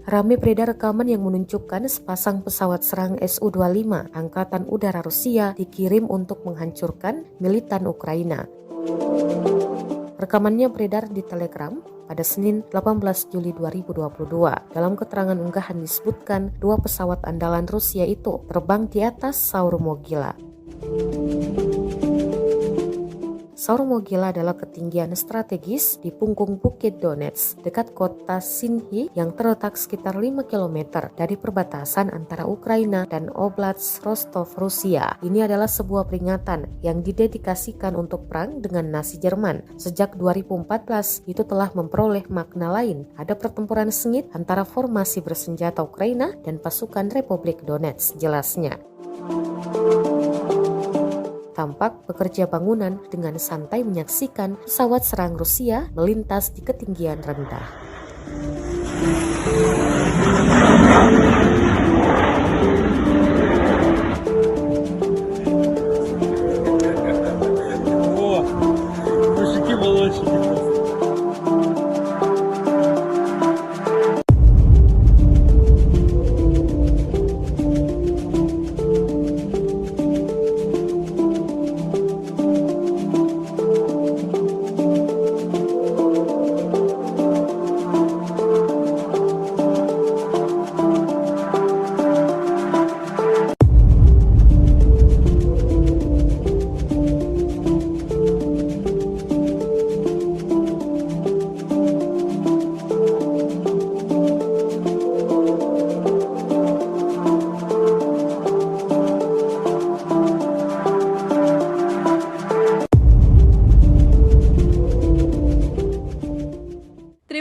Ramai beredar rekaman yang menunjukkan sepasang pesawat serang Su-25 Angkatan Udara Rusia dikirim untuk menghancurkan militan Ukraina. Rekamannya beredar di Telegram pada Senin 18 Juli 2022. Dalam keterangan unggahan disebutkan dua pesawat andalan Rusia itu terbang di atas Saur Mogila. Saur Mogila adalah ketinggian strategis di punggung Bukit Donets dekat kota Sinhi yang terletak sekitar 5 km dari perbatasan antara Ukraina dan Oblast Rostov, Rusia. Ini adalah sebuah peringatan yang didedikasikan untuk perang dengan Nazi Jerman. Sejak 2014 itu telah memperoleh makna lain. Ada pertempuran sengit antara formasi bersenjata Ukraina dan pasukan Republik Donetsk, jelasnya. Tampak pekerja bangunan dengan santai menyaksikan pesawat serang Rusia melintas di ketinggian rendah.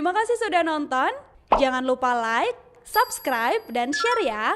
Terima kasih sudah nonton. Jangan lupa like, subscribe, dan share ya.